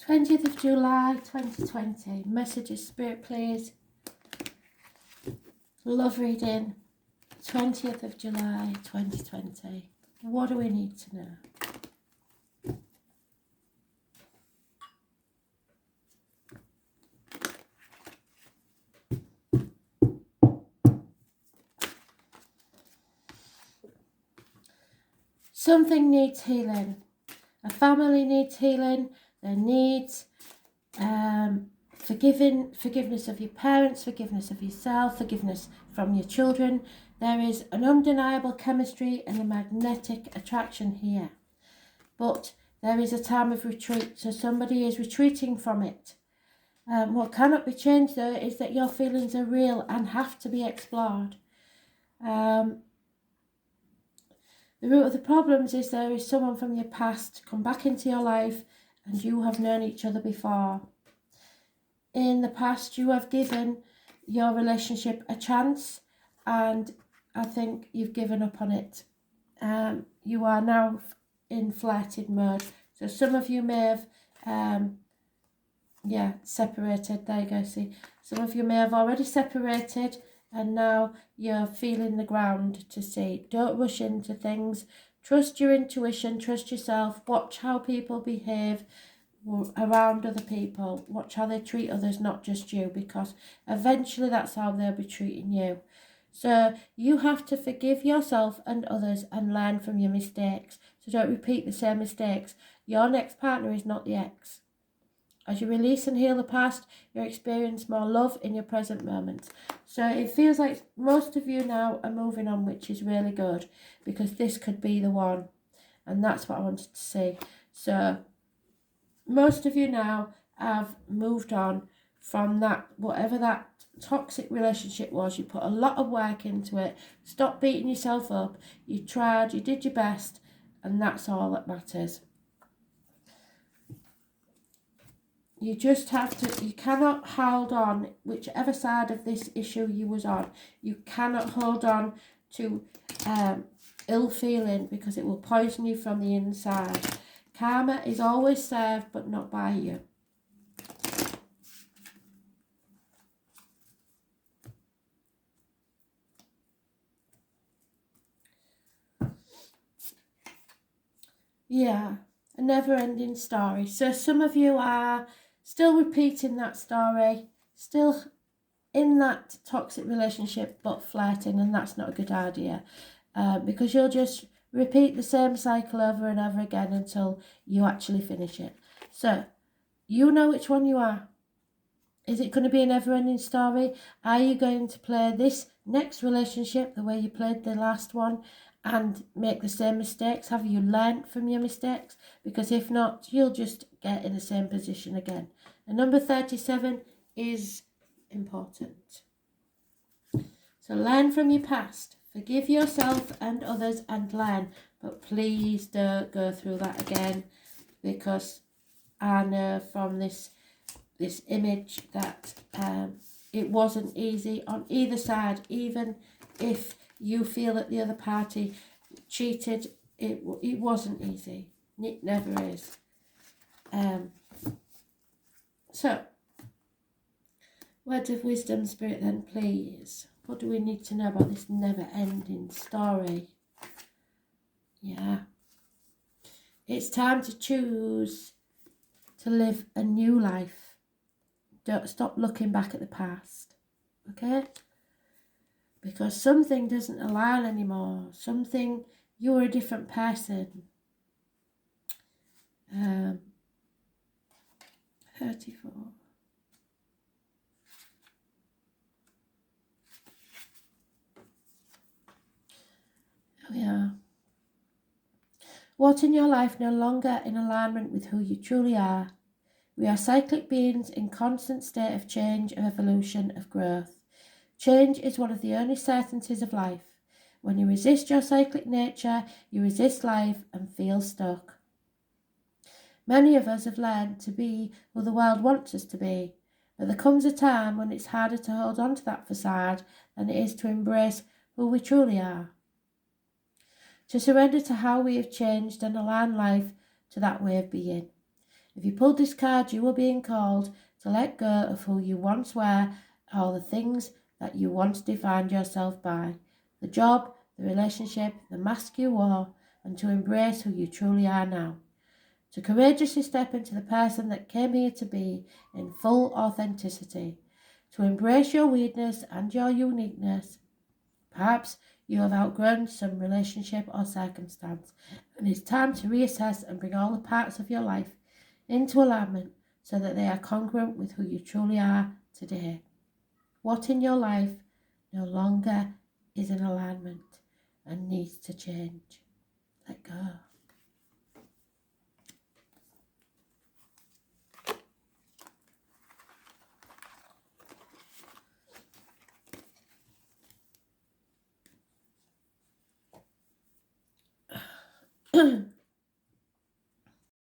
20th of July 2020. Messages, Spirit, please. Love reading. 20th of July 2020. What do we need to know? Something needs healing. A family needs healing. There needs forgiveness of your parents, forgiveness of yourself, forgiveness from your children. There is an undeniable chemistry and a magnetic attraction here. But there is a time of retreat, so somebody is retreating from it. What cannot be changed, though, is that your feelings are real and have to be explored. The root of the problems is there is someone from your past come back into your life and you have known each other before. In the past, you have given your relationship a chance and I think you've given up on it. You are now in flirted mode. So some of you may have, separated. There you go, see. Some of you may have already separated and now you're feeling the ground to see. Don't rush into things. Trust your intuition, trust yourself. Watch how people behave around other people. Watch how they treat others, not just you, because eventually that's how they'll be treating you. So you have to forgive yourself and others and learn from your mistakes. So don't repeat the same mistakes. Your next partner is not the ex. As you release and heal the past, you experience more love in your present moment. So it feels like most of you now are moving on, which is really good, because this could be the one. And that's what I wanted to say. So most of you now have moved on from that, whatever that toxic relationship was. You put a lot of work into it. Stop beating yourself up. You tried, you did your best, and that's all that matters. You just have to, you cannot hold on, whichever side of this issue you was on, you cannot hold on to ill feeling, because it will poison you from the inside. Karma is always served, but not by you. Yeah, a never-ending story. So some of you are still repeating that story, still in that toxic relationship, but flirting, and that's not a good idea, because you'll just repeat the same cycle over and over again until you actually finish it. So you know which one you are. Is it going to be a never-ending story? Are you going to play this next relationship the way you played the last one and make the same mistakes? Have you learned from your mistakes? Because if not, you'll just get in the same position again. And number 37 is important. So learn from your past. Forgive yourself and others and learn. But please don't go through that again, because I know from this image that it wasn't easy on either side. Even if you feel that the other party cheated, it wasn't easy. It never is. So, words of wisdom, Spirit, then, please. What do we need to know about this never-ending story? Yeah. It's time to choose to live a new life. Don't stop looking back at the past, okay? Because something doesn't align anymore. Something, you're a different person. 34. Oh yeah. What in your life no longer in alignment with who you truly are? We are cyclic beings in constant state of change, of evolution, of growth. Change is one of the only certainties of life. When you resist your cyclic nature, you resist life and feel stuck. Many of us have learned to be who the world wants us to be, but there comes a time when it's harder to hold on to that facade than it is to embrace who we truly are. To surrender to how we have changed and align life to that way of being. If you pulled this card, you were being called to let go of who you once were, all the things that you once defined yourself by, the job, the relationship, the mask you wore, and to embrace who you truly are now. To courageously step into the person that came here to be in full authenticity. To embrace your weirdness and your uniqueness. Perhaps you have outgrown some relationship or circumstance, and it's time to reassess and bring all the parts of your life into alignment so that they are congruent with who you truly are today. What in your life no longer is in alignment and needs to change? Let go.